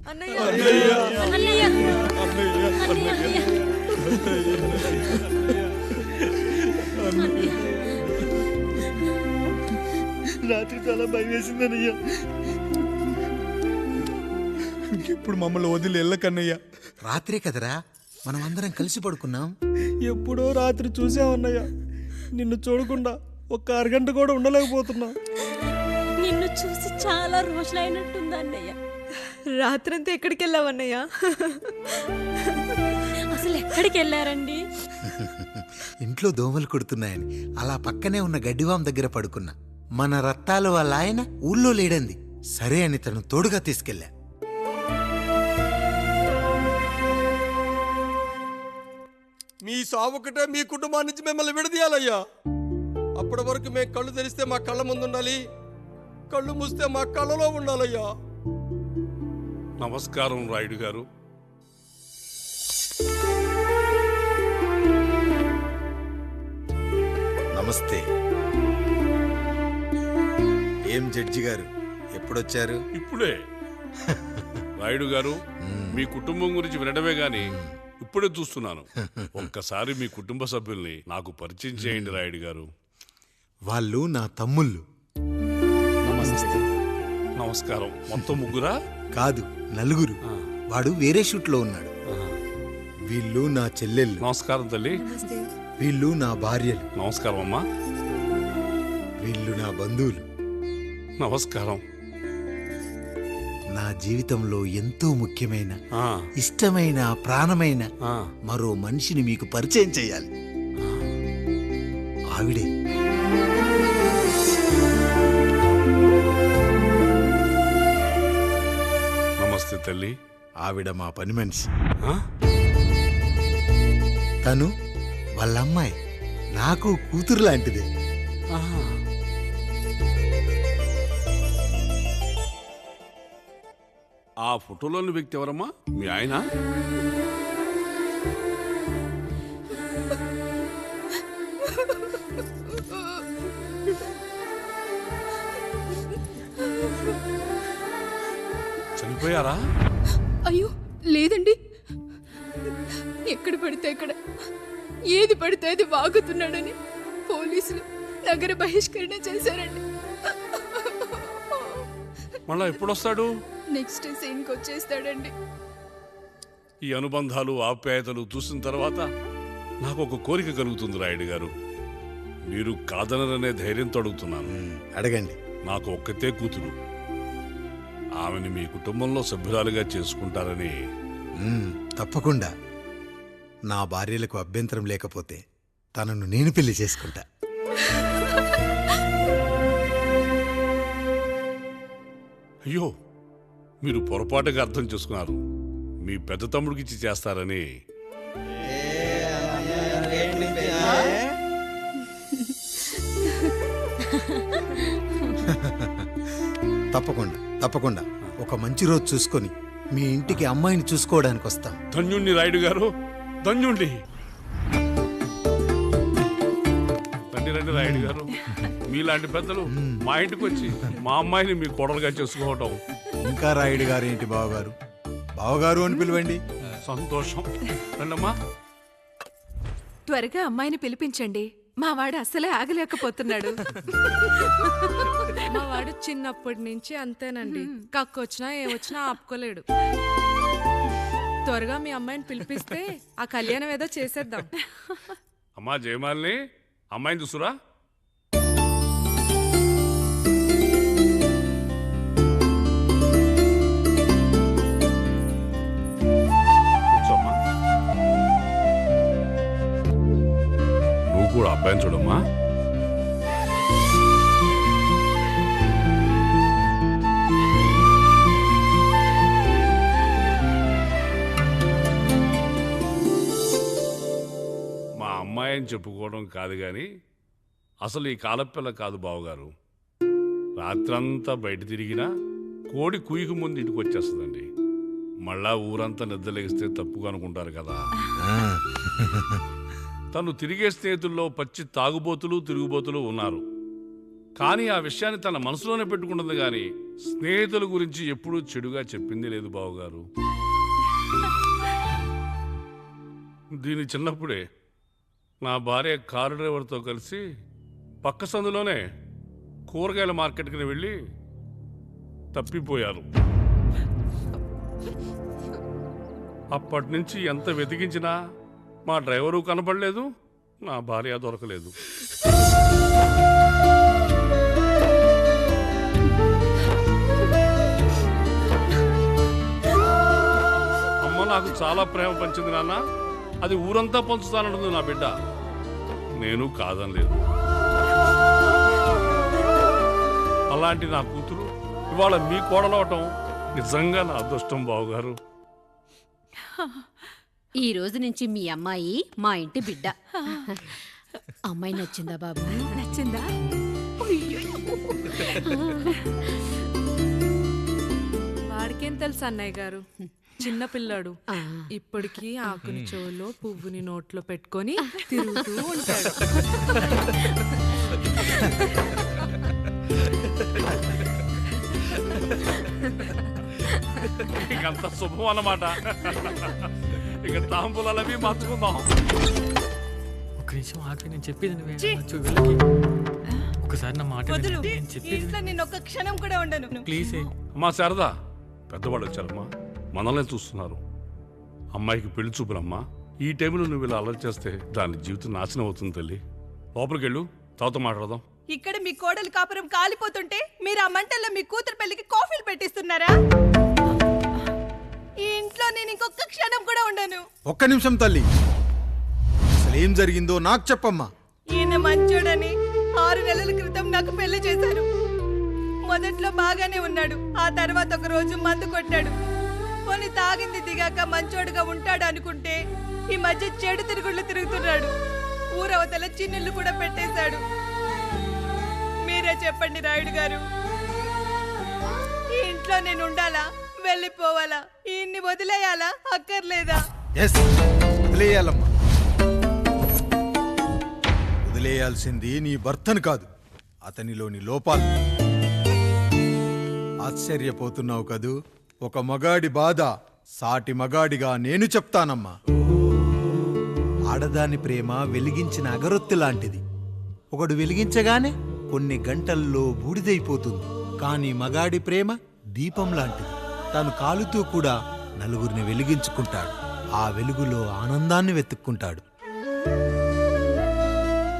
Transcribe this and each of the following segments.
రాత్రి చాలా భయం వేసిందన్నయ్యా. ఇప్పుడు మమ్మల్ని వదిలి వెళ్ళకన్నయ్యా. రాత్రే కదరా మనం అందరం కలిసి పడుకున్నాం. ఎప్పుడో రాత్రి చూసామన్నయ్యా. నిన్ను చూడకుండా ఒక్క అరగంట కూడా ఉండలేకపోతున్నా. నిన్ను చూసి చాలా రోజులైనట్టుంది అన్నయ్య. రాత్రంతా ఎక్కడికి వెళ్ళావన్నయ్యా? అసలు ఎక్కడికి వెళ్ళారండి? ఇంట్లో దోమలు కొడుతున్నాయని అలా పక్కనే ఉన్న గడ్డివాం దగ్గర పడుకున్నా. మన రత్తాలు వాళ్ళ ఆయన ఊళ్ళో లేడంది. సరే అని తను తోడుగా తీసుకెళ్ళా. మీ సావుకటే మీ కుటుంబం నుంచి మిమ్మల్ని విడదీయాలయ్యా. అప్పటి వరకు మేము కళ్ళు తెరిస్తే మా కళ్ళ ముందు ఉండాలి, కళ్ళు మూస్తే మా కళ్ళలో ఉండాలయ్యా. నమస్కారం రాయుడు గారు. నమస్తే. ఏం జడ్జి గారు ఎప్పుడొచ్చారు? ఇప్పుడే. రాయుడు గారు, మీ కుటుంబం గురించి వినడమే గాని ఇప్పుడే చూస్తున్నాను. ఒక్కసారి మీ కుటుంబ సభ్యుల్ని నాకు పరిచయం చేయండి రాయుడు గారు. వాళ్ళు నా తమ్ముళ్ళు. నమస్కారం. మొత్తం ముగ్గురా? కాదు, నలుగురు. వాడు వేరే షూట్లో ఉన్నాడు. వీళ్ళు నా చెల్లెళ్ళు. నమస్కారం తల్లి. వీళ్ళు నా భార్యలు. నమస్కారం అమ్మా. వీళ్ళు నా బంధువులు. నమస్కారం. నా జీవితంలో ఎంతో ముఖ్యమైన, ఆ, ఇష్టమైన, ప్రాణమైన ఆ. మరో మనిషిని మీకు పరిచయం చేయాలి. ఆవిడే నమస్తే తల్లి. ఆవిడ మా పని మనిషి. ఆ? తను వాళ్ళ అమ్మాయి. నాకు కూతురు లాంటిదే. ఆహా. ఆ ఫోటోలోని వ్యక్తి ఎవరమ్మా? మీ ఆయన? చనిపోయారా? అయ్యో లేదండి. ఎక్కడ పడితే అక్కడ, ఏది పడితే అది వాగుతున్నాడని పోలీసులు నగర బహిష్కరణ చేశారండి. మళ్ళా ఎప్పుడొస్తాడు? నెక్స్ట్ సీన్కి వచ్చేస్తాడండి. ఈ అనుబంధాలు, ఆప్యాయతలు చూసిన తర్వాత నాకు ఒక కోరిక కలుగుతుంది రాయుడు గారు. మీరు కాదనరనే ధైర్యంతో అడుగుతున్నాను. అడగండి. నాకు ఒక్కతే కూతురు. ఆమెని మీ కుటుంబంలో సభ్యురాలుగా చేసుకుంటారని. తప్పకుండా. నా భార్యలకు అభ్యంతరం లేకపోతే తనను నేను పెళ్లి చేసుకుంటా. అయ్యో, మీరు పొరపాటుగా అర్థం చేసుకున్నారు. మీ పెద్ద తమ్ముడికి ఇచ్చి చేస్తారని. తప్పకుండా తప్పకుండా ఒక మంచి రోజు చూసుకొని మీ ఇంటికి అమ్మాయిని చూసుకోవడానికి వస్తాం. ధన్యుణ్ణి రాయుడు గారు, ధన్యుణ్ణి. రండి రండి రాయుడు గారు. మీలాంటి పెద్దలు మా ఇంటికి వచ్చి మా అమ్మాయిని మీ కోడలుగా చేసుకోవటం. ఇంకా రాయుడు గారు ఏంటి బావగారు? బావగారు అని పిలవండి. సంతోషం. రండమ్మా. త్వరగా అమ్మాయిని పిలిపించండి. మా వాడు అసలే ఆగలేకపోతున్నాడు. మా వాడు చిన్నప్పటి నుంచి అంతేనండి. కక్కొచ్చినా ఏమొచ్చినా ఆపుకోలేడు. త్వరగా మీ అమ్మాయిని పిలిపిస్తే ఆ కళ్యాణం ఏదో చేసేద్దాం. అమ్మా జయమాలిని, అమ్మాయిని చూసురా. కూర్చోమ్మా. నువ్వు కూడా అబ్బాయిని చూడమ్మా. మా అమ్మాయి అని చెప్పుకోవడం కాదు కానీ అసలు ఈ కాలపిల్ల కాదు బావగారు. రాత్రంతా బయట తిరిగినా కోడి కుయ్యకు ముందు ఇంటికి వచ్చేస్తుందండి. మళ్ళా ఊరంతా నిద్రలేగిస్తే తప్పుగా అనుకుంటారు కదా. తను తిరిగే స్నేహితుల్లో పచ్చి తాగుబోతులు, తిరుగుబోతులు ఉన్నారు. కానీ ఆ విషయాన్ని తన మనసులోనే పెట్టుకుంటుంది కానీ స్నేహితుల గురించి ఎప్పుడూ చెడుగా చెప్పింది లేదు బావగారు. దీని చిన్నప్పుడే నా భార్య కారు డ్రైవర్తో కలిసి పక్క సందులోనే కూరగాయల మార్కెట్కి వెళ్ళి తప్పిపోయారు. అప్పటి నుంచి ఎంత వెతికించినా మా డ్రైవరు కనపడలేదు, నా భార్య దొరకలేదు. అమ్మ నాకు చాలా ప్రేమ పంచింది నాన్న, అది ఊరంతా పంచుతానంటుంది నా బిడ్డ. నేను కాదనలేదు. అలాంటి నా కూతురు ఇవాళ మీ కోడలవటం నిజంగా నా అదృష్టం బావగారు. ఈ రోజు నుంచి మీ అమ్మాయి మా ఇంటి బిడ్డ. అమ్మాయి నచ్చిందా బాబు? నచ్చిందా? వాడికేం తెలుసు అన్నయ్య గారు, చిన్న పిల్లాడు. ఇప్పటికీ ఆకుని చెవులో పువ్వుని నోట్లో పెట్టుకొని తిరుగుతూ ఉంటాడు. ఇంకంత శుభం అన్నమాట. ఇక తాంబూలవి మార్చుకుందాం. ఒక నిమిషం ఆగి, నేను చెప్పేది నువ్వే. ఒకసారి నా మాట విను. నేను చెప్పేది నేను ఒక్క క్షణం కూడా ఉండను. ప్లీజ్. అమ్మా శారదా, పెద్దవాళ్ళు వచ్చారమ్మా, మనల్ని చూస్తున్నారు. అమ్మాయికి పెళ్లి చూపులమ్మా. ఈ టైంలో నువ్వు ఇలా అలర్ట్ చేస్తే దాని జీవితం నాశనం అవుతుంది తల్లి. లోపలికి వెళ్ళు, తాతో మాట్లాడదాం. ఇక్కడ మీ కోడలు కాపురం కాలిపోతుంటే మీరు ఆ మంటల్లో మీ కూతురు పెళ్లికి కాఫీలు పెట్టిస్తున్నారా? ఈ ఇంట్లో నేను ఇంకొక క్షణం కూడా ఉండను. ఒక్క నిమిషం తల్లి, అసలు ఏం జరిగిందో నాకు చెప్పమ్మా. ఈయన మంచోడని 6 నెలల క్రితం నాకు పెళ్లి చేశారు. మొదట్లో బాగానే ఉన్నాడు, ఆ తర్వాత ఒక రోజు మందు కొట్టాడు. పోనీ తాగింది దిగాక మంచోడుగా ఉంటాడు అనుకుంటే ఈ మధ్య చెడు తిరుగుళ్ళు తిరుగుతున్నాడు. ఊరవతల చిన్నుళ్ళు కూడా పెట్టేశాడు. మీరే చెప్పండి రాయుడు గారు, ఈ ఇంట్లో నేను ఉండాలా, వెళ్ళిపోవాలా, ఈయన్ని వదిలేయాలా, అక్కర్లేదా? వదిలేయాలమ్మా. వదిలేయాల్సింది నీ భర్తను కాదు, అతనిలోని లోపాలు. ఆశ్చర్యపోతున్నావు కదూ? ఒక మగాడి బాధ సాటి మగాడిగా నేను చెప్తానమ్మా. ఆడదాని ప్రేమ వెలిగించిన అగరొత్తి లాంటిది. ఒకడు వెలిగించగానే కొన్ని గంటల్లో బూడిదైపోతుంది. కానీ మగాడి ప్రేమ దీపం లాంటిది. తను కాలుతూ కూడా నలుగురిని వెలిగించుకుంటాడు. ఆ వెలుగులో ఆనందాన్ని వెతుక్కుంటాడు.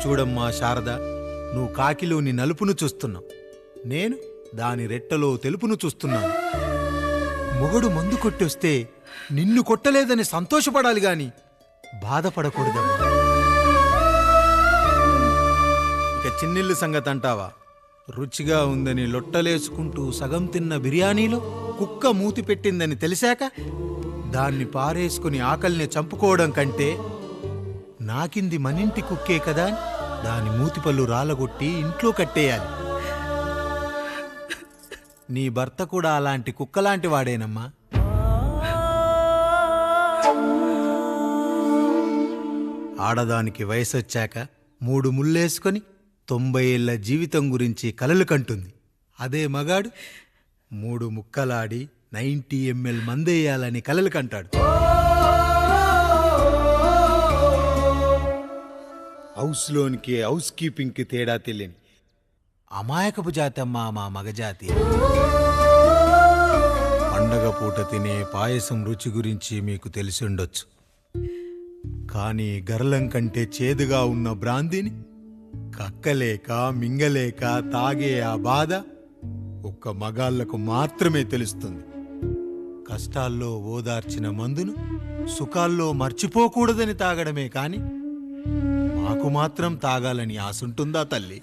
చూడమ్మా శారద, నువ్వు కాకిలోని నలుపును చూస్తున్నావు, నేను దాని రెట్టలో తెలుపును చూస్తున్నాను. మొగుడు మందు కొట్టొస్తే నిన్ను కొట్టలేదని సంతోషపడాలి గాని బాధపడకూడదమ్మా. ఇక చిన్నిల్లు సంగతి అంటావా? రుచిగా ఉందని లొట్టలేసుకుంటూ సగం తిన్న బిర్యానీలో కుక్క మూతి పెట్టిందని తెలిసాక దాన్ని పారేసుకుని ఆకలిని చంపుకోవడం కంటే నాకింది మనింటి కుక్కే కదా అని దాని మూతిపళ్ళు రాలగొట్టి ఇంట్లో కట్టేయాలి. నీ భర్త కూడా అలాంటి కుక్కలాంటి వాడేనమ్మా. ఆడదానికి వయసొచ్చాక 3 ముళ్ళేసుకొని 90 ఏళ్ల జీవితం గురించి కలలు కంటుంది. అదే మగాడు 3 ముక్కలాడి 90 ml మందేయాలని కలలు కంటాడు. హౌస్లోనికి హౌస్ కీపింగ్కి తేడా తెలియని అమాయకపు జాతమ్మా మా మగజాతి. పండగ పూట తినే పాయసం రుచి గురించి మీకు తెలిసి ఉండొచ్చు. కానీ గరళం కంటే చేదుగా ఉన్న బ్రాందీని కక్కలేక మింగలేక తాగే ఆ బాధ ఒక్క మగాళ్లకు మాత్రమే తెలుస్తుంది. కష్టాల్లో ఓదార్చిన మందును సుఖాల్లో మర్చిపోకూడదని తాగడమే కాని మాకు మాత్రం తాగాలని ఆశుంటుందా తల్లి?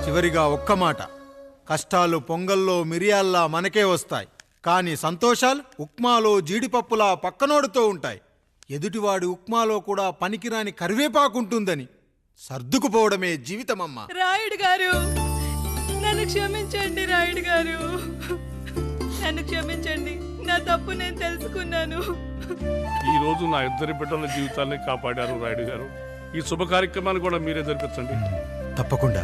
చివరిగా ఒక్క మాట, కష్టాలు పొంగల్లో మిరియాల్లా మనకే వస్తాయి, కానీ సంతోషాలు ఉప్మాలో జీడిపప్పులా పక్కనోడుతో ఉంటాయి. ఎదుటివాడి ఉప్మాలో కూడా పనికిరాని కరివేపాకుంటుందని సర్దుకుపోవడమే జీవితమమ్మా. రాయుడు గారు, నన్ను క్షమించండి. రాయుడు గారు, నన్ను క్షమించండి. నా తప్పు నేను తెలుసుకున్నాను. ఈ రోజు నా 2 బిడ్డల జీవితాన్ని కాపాడారు రాయుడు గారు. ఈ శుభ కార్యక్రమాన్ని కూడా మీరే జరిపించండి. తప్పకుండా.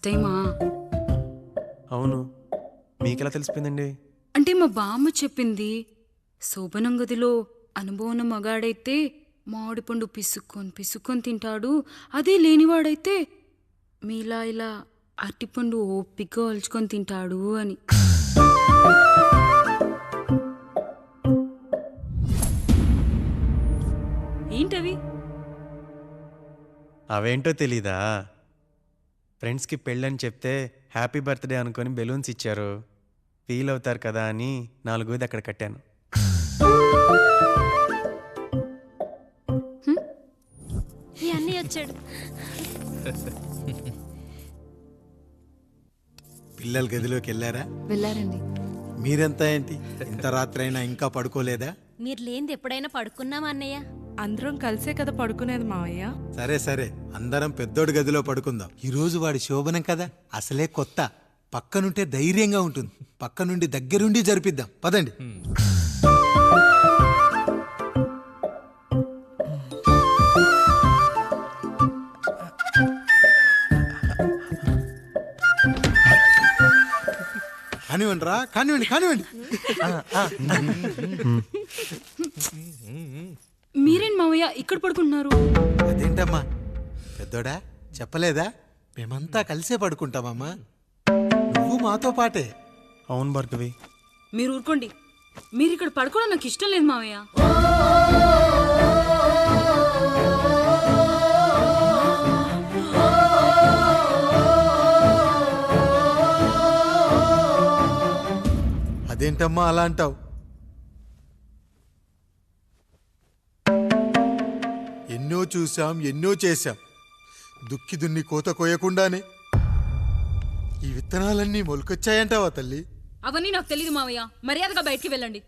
ఫస్ట్ టైమా? అవును, మీకెలా తెలిసిపోయిందండి? అంటే మా బామ్మ చెప్పింది. శోభనం గదిలో అనుభవం ఉన్న మగాడైతే మామిడిపండు పిసుక్కొని తింటాడు, అదే లేనివాడైతే మీలా ఇలా అరటిపండు ఓపిగ్గా ఒలుచుకొని తింటాడు అని. ఏంటవి? అవేంటో తెలీదా? ఫ్రెండ్స్కి పెళ్ళని చెప్తే హ్యాపీ బర్త్డే అనుకొని బెలూన్స్ ఇచ్చారు, ఫీల్ అవుతారు కదా అని 4 అక్కడ కట్టాను. అన్నీ వచ్చాడు. పిల్లల గదిలోకి వెళ్ళారా? వెళ్ళారండి. మీరెంత ఏంటి ఇంత రాత్రైనా ఇంకా పడుకోలేదా? మీరు లేనిది ఎప్పుడైనా పడుకున్నామా అన్నయ్య? అందరం కలిసే కదా పడుకునేది మావయ్య. సరే సరే, అందరం పెద్దోడి గదిలో పడుకుందాం. ఈరోజు వాడి శోభనం కదా, అసలే కొత్త. పక్కనుంటే ధైర్యంగా ఉంటుంది. పక్క నుండి దగ్గరుండి జరిపిద్దాం, పదండి. కానివ్వండి రా, కానివ్వండి. మీరేం మావయ్య ఇక్కడ పడుకుంటున్నారు? అదేంటమ్మా పెద్దోడా, చెప్పలేదా? మేమంతా కలిసే పడుకుంటామమ్మా, నువ్వు మాతో పాటే. అవును భార్గవి. మీరు ఊరుకోండి. మీరు ఇక్కడ పడుకోవడం నాకు ఇష్టం లేదు మావయ్య. అదేంటమ్మా అలా అంటావు? ఎన్నో చూశాం, ఎన్నో చేశాం. దుక్కి దున్ని కోత కోయకుండానే ఈ విత్తనాలన్నీ మొలకొచ్చాయంటావా తల్లి? అవన్నీ నాకు తెలీదు మావయ్య, మర్యాదగా బయటికి వెళ్ళండి.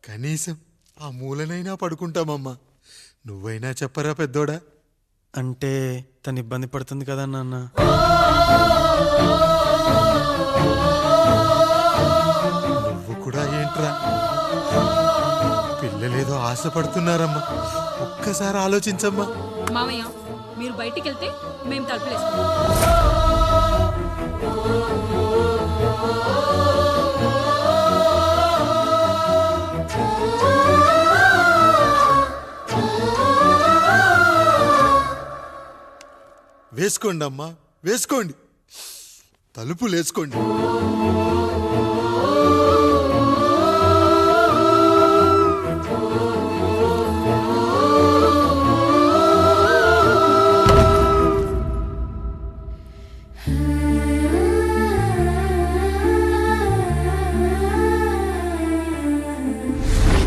కనీసం ఆ మూలనైనా పడుకుంటామమ్మా. నువ్వైనా చెప్పరా పెద్దోడా? అంటే తను ఇబ్బంది పడుతుంది కదా నాన్న. నువ్వు కూడా ఏంట్రా, పిల్లలేదో ఆశపడుతున్నారమ్మా. ఒక్కసారి ఆలోచించమ్మా. మావయ్య మీరు బయటికి వెళ్తే మేము తలుపులేసుకుంటాం. వేసుకోండి అమ్మా, వేసుకోండి, తలుపులు వేసుకోండి.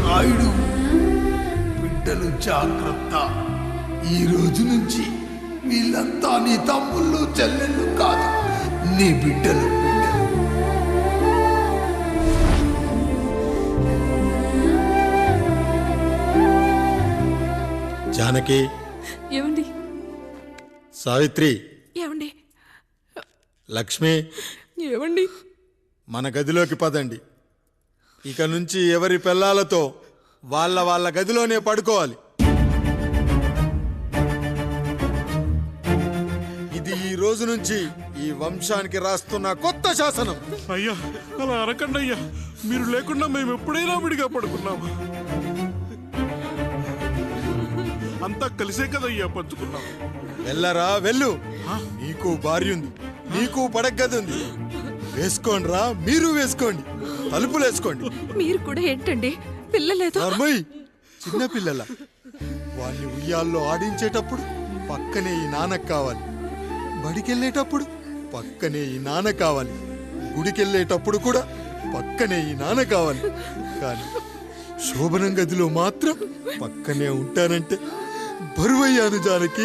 నాయుడు, బిడ్డలు జాగ్రత్త. ఈ రోజు నుంచి వీళ్ళంతా నీ తమ్ముళ్ళు చెల్లెళ్ళు కాదు, నీ బిడ్డలు. జానకి, ఏమండి? సావిత్రి, ఏమండి? లక్ష్మి, ఏమండి? మన గదిలోకి పదండి. ఇక నుంచి ఎవరి పిల్లలతో వాళ్ళ గదిలోనే పడుకోవాలి. ఇది ఈ రోజు నుంచి ఈ వంశానికి రాస్తున్న కొత్త శాసనం. అయ్యా అలా అరకండి అయ్యా, మీరు లేకుండా మేము ఎప్పుడైనా విడిగా పడుకున్నాము. అంతా కలిసే కదయ్యా పంచుకున్నాం. వెళ్ళరా వెళ్ళు, నీకు భార్య ఉంది, నీకు పడగది ఉంది. వేసుకోండి రా, మీరు వేసుకోండి, తలుపులు వేసుకోండి. మీరు కూడా ఏంటండి పిల్లలేదు? చిన్న పిల్లల వాడిని ఉయ్యాల్లో ఆడించేటప్పుడు పక్కనే ఈ నాన్న కావాలి, బడికెళ్ళేటప్పుడు పక్కనే ఈ నాన్న కావాలి, గుడికెళ్ళేటప్పుడు కూడా పక్కనే ఈ నాన్న కావాలి. కానీ శోభనం గదిలో మాత్రం పక్కనే ఉంటానంటే బరువయ్యాను జానకి.